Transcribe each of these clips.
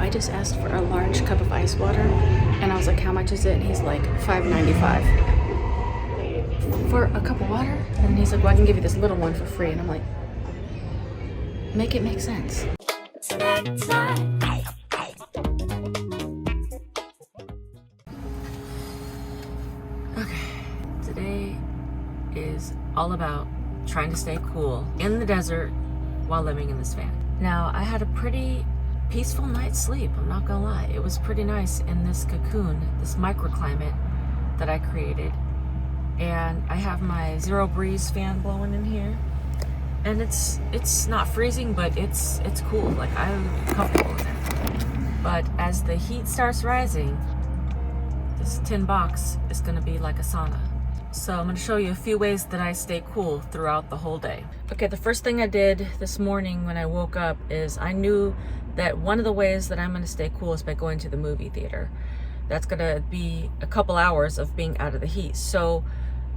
I just asked for a large cup of ice water, and I was like, how much is it? And he's like, $5.95 for a cup of water. And he's like, well, I can give you this little one for free. And I'm like, make it make sense. Okay, today is all about trying to stay cool in the desert while living in this van. Now, I had a pretty peaceful night's sleep, I'm not gonna lie. It was pretty nice in this cocoon, this microclimate that I created. And I have my zero breeze fan blowing in here. And it's not freezing, but it's cool. Like, I'm comfortable with it. But as the heat starts rising, this tin box is gonna be like a sauna. So I'm gonna show you a few ways that I stay cool throughout the whole day. Okay, the first thing I did this morning when I woke up is I knew that one of the ways that I'm gonna stay cool is by going to the movie theater. That's gonna be a couple hours of being out of the heat. So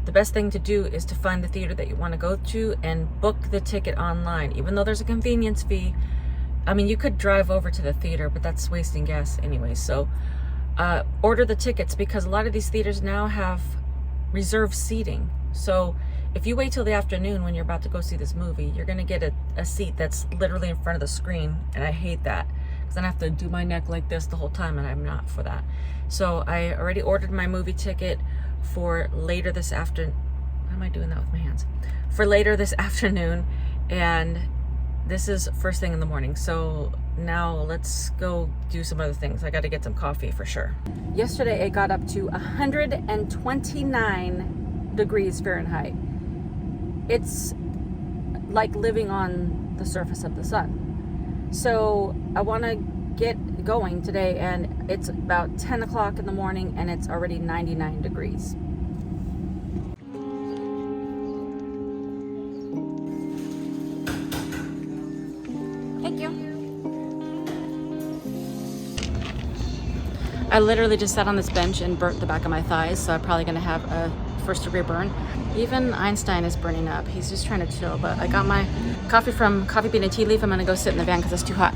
the best thing to do is to find the theater that you wanna go to and book the ticket online. Even though there's a convenience fee, I mean, you could drive over to the theater, but that's wasting gas anyway. So order the tickets, because a lot of these theaters now have reserved seating. So if you wait till the afternoon when you're about to go see this movie, you're gonna get a seat that's literally in front of the screen, and I hate that because then I have to do my neck like this the whole time, and I'm not for that. So I already ordered my movie ticket for later this afternoon. Why am I doing that with my hands? For later this afternoon, and this is first thing in the morning. So now let's go do some other things. I got to get some coffee for sure. Yesterday it got up to 129 degrees Fahrenheit. It's like living on the surface of the sun. So I want to get going today, and it's about 10 o'clock in the morning and it's already 99 degrees. Thank you. I literally just sat on this bench and burnt the back of my thighs, so I'm probably gonna have a first-degree burn. Even Einstein is burning up. He's just trying to chill, but I got my coffee from Coffee Bean and Tea Leaf. I'm gonna go sit in the van because it's too hot.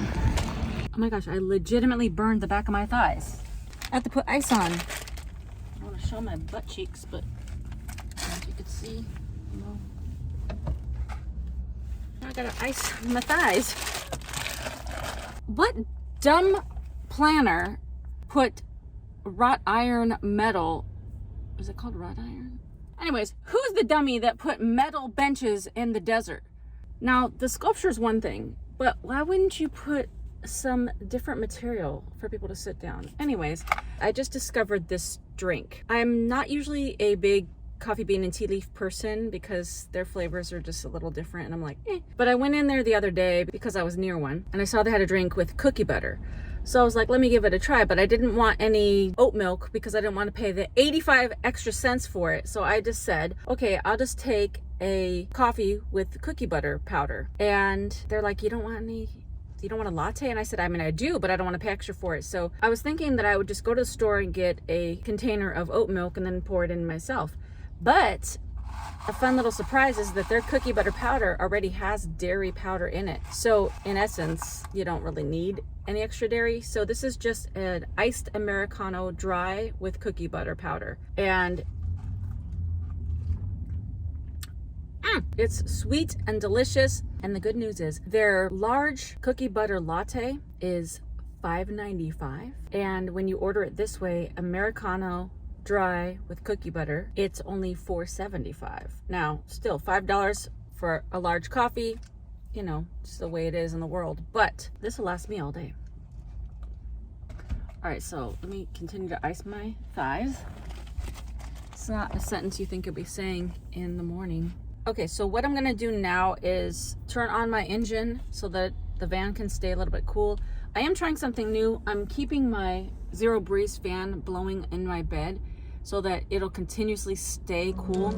Oh my gosh, I legitimately burned the back of my thighs. I have to put ice on. I want to show my butt cheeks, but as you can see, no. I gotta ice my thighs. What dumb planner put wrought iron metal? Is it called wrought iron? Anyways, who's the dummy that put metal benches in the desert? Now, the sculpture is one thing, but why wouldn't you put some different material for people to sit down? Anyways, I just discovered this drink. I'm not usually a big Coffee Bean and Tea Leaf person because their flavors are just a little different, and I'm like, eh. But I went in there the other day because I was near one, and I saw they had a drink with cookie butter. So I was like, let me give it a try, but I didn't want any oat milk because I didn't want to pay the 85 extra cents for it. So I just said, okay, I'll just take a coffee with cookie butter powder. And they're like, you don't want a latte? And I said, I mean, I do, but I don't want to pay extra for it. So I was thinking that I would just go to the store and get a container of oat milk and then pour it in myself. But a fun little surprise is that their cookie butter powder already has dairy powder in it. So in essence, you don't really need any extra dairy. So this is just an iced Americano dry with cookie butter powder. And it's sweet and delicious. And the good news is their large cookie butter latte is $5.95. And when you order it this way, Americano dry with cookie butter, it's only $4.75. Now, still $5 for a large coffee, you know, it's the way it is in the world, but this will last me all day. All right, so let me continue to ice my thighs. It's not a sentence you think you'll be saying in the morning. Okay, so what I'm gonna do now is turn on my engine so that the van can stay a little bit cool. I am trying something new. I'm keeping my zero breeze fan blowing in my bed so that it'll continuously stay cool.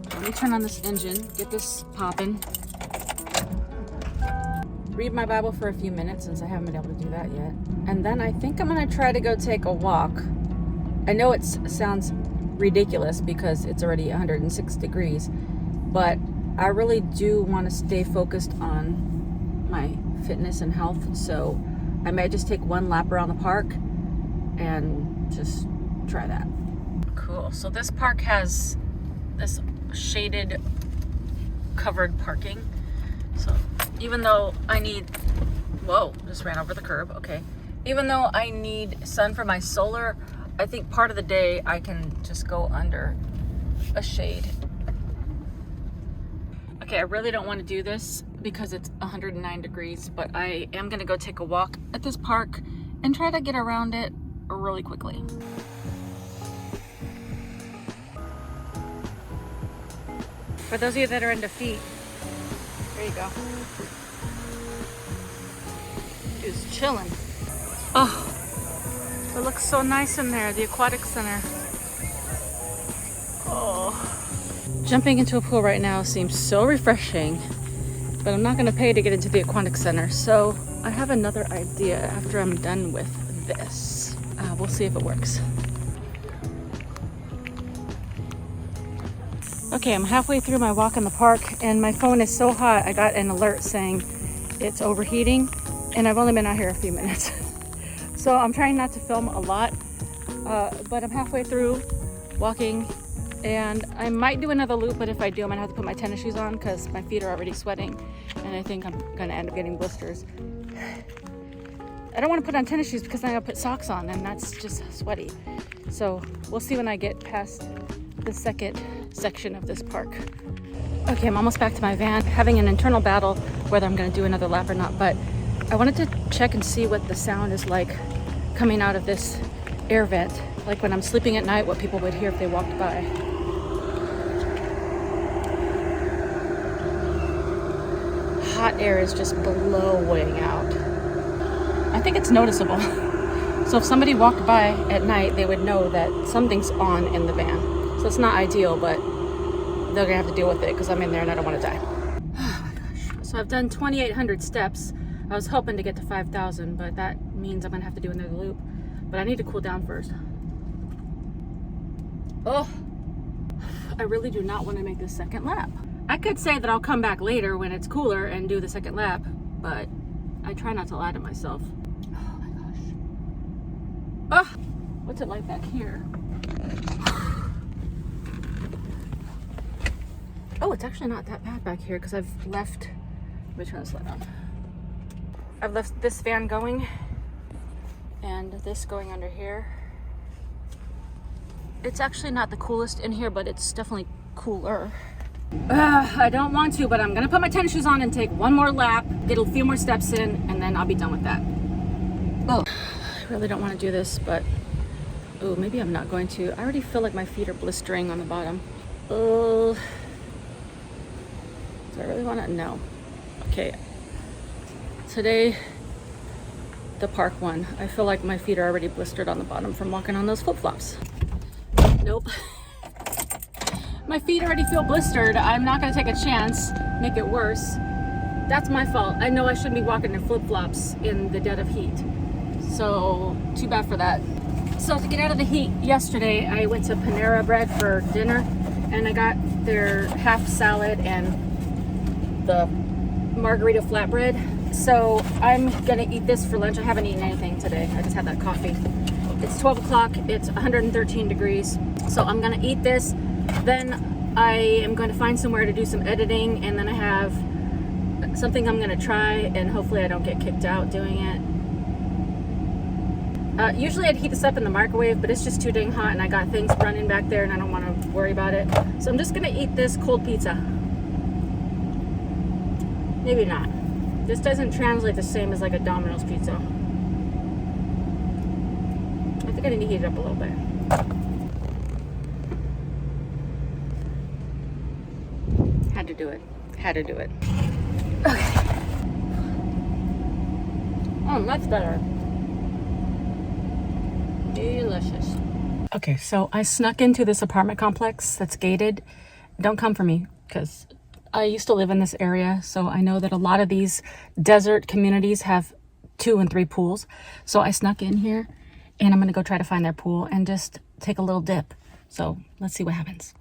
Let me turn on this engine, get this popping. Read my Bible for a few minutes since I haven't been able to do that yet. And then I think I'm gonna try to go take a walk. I know it sounds ridiculous because it's already 106 degrees, but I really do want to stay focused on my fitness and health, so I may just take one lap around the park and just try that. Cool. So this park has this shaded, covered parking. So even though I need, whoa, just ran over the curb, okay. Even though I need sun for my solar, I think part of the day I can just go under a shade. Okay, I really don't want to do this because it's 109 degrees, but I am gonna go take a walk at this park and try to get around it really quickly. For those of you that are into feet, there you go. Dude's chilling. Oh, it looks so nice in there, the aquatic center. Oh. Jumping into a pool right now seems so refreshing, but I'm not gonna pay to get into the aquatic center. So I have another idea after I'm done with this. We'll see if it works. Okay, I'm halfway through my walk in the park and my phone is so hot I got an alert saying it's overheating, and I've only been out here a few minutes. So I'm trying not to film a lot, but I'm halfway through walking and I might do another loop, but if I do, I'm gonna have to put my tennis shoes on because my feet are already sweating and I think I'm gonna end up getting blisters. I don't want to put on tennis shoes because then I gotta put socks on and that's just sweaty. So we'll see when I get past the second section of this park. Okay, I'm almost back to my van, having an internal battle whether I'm gonna do another lap or not, but I wanted to check and see what the sound is like coming out of this air vent, like when I'm sleeping at night, what people would hear if they walked by. Hot air is just blowing out. I think it's noticeable. So if somebody walked by at night, they would know that something's on in the van. So it's not ideal, but they're gonna have to deal with it because I'm in there and I don't want to die. Oh my gosh. So I've done 2,800 steps. I was hoping to get to 5,000, but that means I'm gonna have to do another loop. But I need to cool down first. Oh, I really do not want to make this second lap. I could say that I'll come back later when it's cooler and do the second lap, but I try not to lie to myself. Oh my gosh. Oh, what's it like back here? Oh, it's actually not that bad back here because I've left, let me turn this light on. I've left this fan going and this going under here. It's actually not the coolest in here, but it's definitely cooler. I don't want to, but I'm gonna put my tennis shoes on and take one more lap, get a few more steps in, and then I'll be done with that. Oh, I really don't want to do this, but oh, maybe I'm not going to. I already feel like my feet are blistering on the bottom. Oh, do I really want to? No. Okay. Today, the park one. I feel like my feet are already blistered on the bottom from walking on those flip-flops. Nope. My feet already feel blistered. I'm not gonna take a chance, make it worse. That's my fault. I know I shouldn't be walking in flip-flops in the dead of heat. So, too bad for that. So to get out of the heat, yesterday I went to Panera Bread for dinner and I got their half salad and the margarita flatbread. So I'm gonna eat this for lunch. I haven't eaten anything today. I just had that coffee. It's 12 o'clock, it's 113 degrees. So I'm gonna eat this. Then I am going to find somewhere to do some editing, and then I have something I'm going to try, and hopefully I don't get kicked out doing it. Usually I'd heat this up in the microwave, but it's just too dang hot and I got things running back there and I don't want to worry about it. So I'm just going to eat this cold pizza. Maybe not. This doesn't translate the same as like a Domino's pizza. I think I need to heat it up a little bit. Had to do it. Had to do it. Okay. Oh, that's better. Delicious. Okay, so I snuck into this apartment complex that's gated. Don't come for me, because I used to live in this area, so I know that a lot of these desert communities have 2 and 3 pools. So I snuck in here, and I'm gonna go try to find their pool and just take a little dip. So let's see what happens.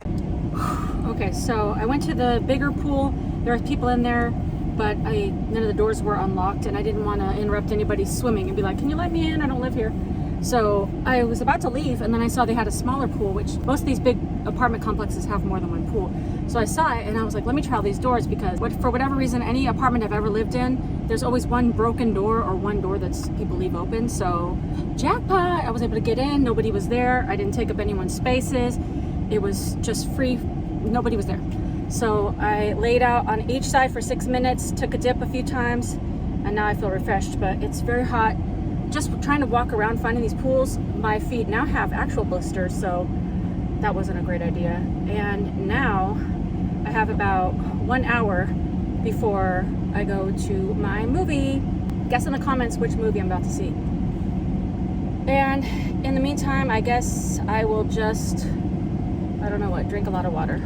Okay, so I went to the bigger pool. There were people in there, but none of the doors were unlocked, and I didn't want to interrupt anybody swimming and be like, can you let me in? I don't live here. So I was about to leave, and then I saw they had a smaller pool, which most of these big apartment complexes have more than one pool. So I saw it, and I was like, let me try all these doors, because for whatever reason, any apartment I've ever lived in, there's always one broken door or one door that's people leave open. So jackpot, I was able to get in. Nobody was there. I didn't take up anyone's spaces. It was just free. Nobody was there. So I laid out on each side for 6 minutes, took a dip a few times, and now I feel refreshed, but it's very hot. Just trying to walk around finding these pools, my feet now have actual blisters, so that wasn't a great idea. And now I have about 1 hour before I go to my movie. Guess in the comments which movie I'm about to see. And in the meantime, I guess I will just, I don't know what, drink a lot of water.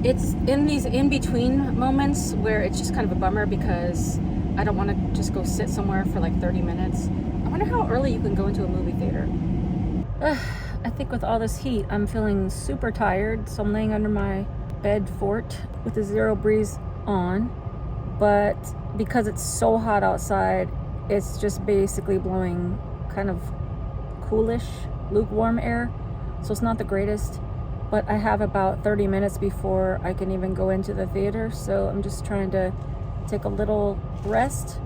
It's in these in-between moments where it's just kind of a bummer, because I don't want to just go sit somewhere for like 30 minutes. I wonder how early you can go into a movie theater. I think with all this heat, I'm feeling super tired, so I'm laying under my bed fort with the zero breeze on. But because it's so hot outside, it's just basically blowing kind of coolish, lukewarm air. So it's not the greatest. But I have about 30 minutes before I can even go into the theater, so I'm just trying to take a little rest.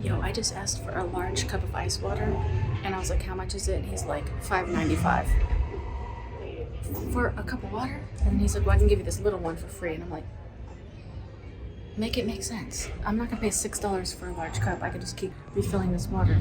Yo, I just asked for a large cup of ice water, and I was like, how much is it? And he's like, $5.95 for a cup of water. And he's like, well, I can give you this little one for free. And I'm like, make it make sense. I'm not gonna pay $6 for a large cup. I could just keep refilling this water.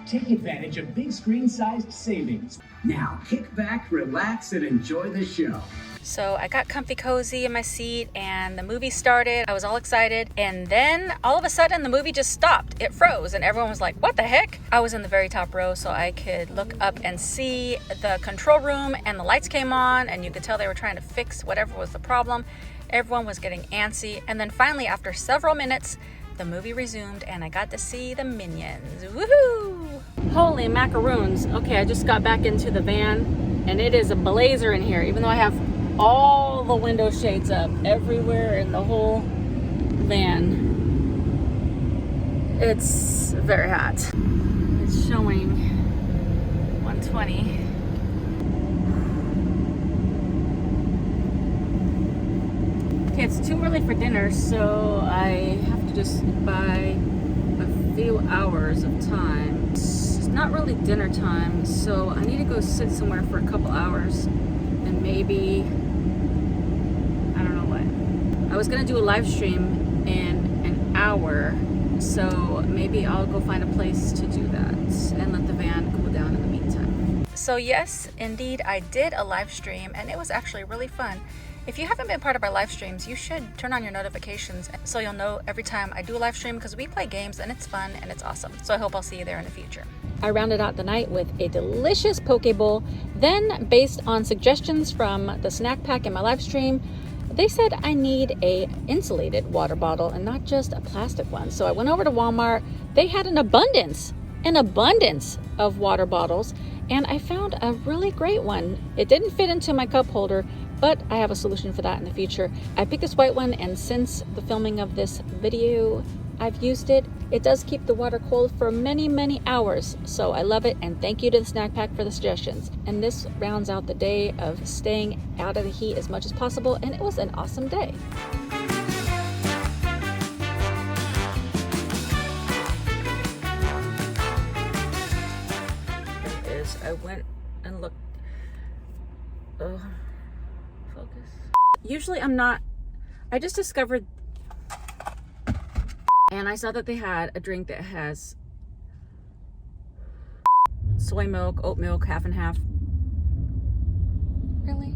Take advantage of big screen-sized savings. Now, kick back, relax, and enjoy the show. So I got comfy cozy in my seat, and the movie started. I was all excited, and then all of a sudden the movie just stopped. It froze, and everyone was like, what the heck? I was in the very top row, so I could look up and see the control room, and the lights came on, and you could tell they were trying to fix whatever was the problem. Everyone was getting antsy, and then finally, after several minutes, the movie resumed, and I got to see the Minions. Woohoo! Holy macaroons. Okay, I just got back into the van, and it is a blazer in here, even though I have all the window shades up everywhere in the whole van. It's very hot. It's showing 120. Okay, it's too early for dinner, so I have to just buy a few hours of time. It's not really dinner time, so I need to go sit somewhere for a couple hours, and maybe, I don't know what. I was gonna do a live stream in an hour, so maybe I'll go find a place to do that and let the van cool down in the meantime. So yes, indeed, I did a live stream, and it was actually really fun. If you haven't been part of our live streams, you should turn on your notifications so you'll know every time I do a live stream, because we play games and it's fun and it's awesome. So I hope I'll see you there in the future. I rounded out the night with a delicious poke bowl. Then, based on suggestions from the snack pack in my live stream, they said I need a insulated water bottle and not just a plastic one. So I went over to Walmart. They had an abundance of water bottles, and I found a really great one. It didn't fit into my cup holder, but I have a solution for that in the future. I picked this white one, and since the filming of this video, I've used it. It does keep the water cold for many, many hours, so I love it, and thank you to the snack pack for the suggestions. And this rounds out the day of staying out of the heat as much as possible, and it was an awesome day. I went and looked. Focus. Usually I'm not. I just discovered, and I saw that they had a drink that has soy milk, oat milk, half and half. Really?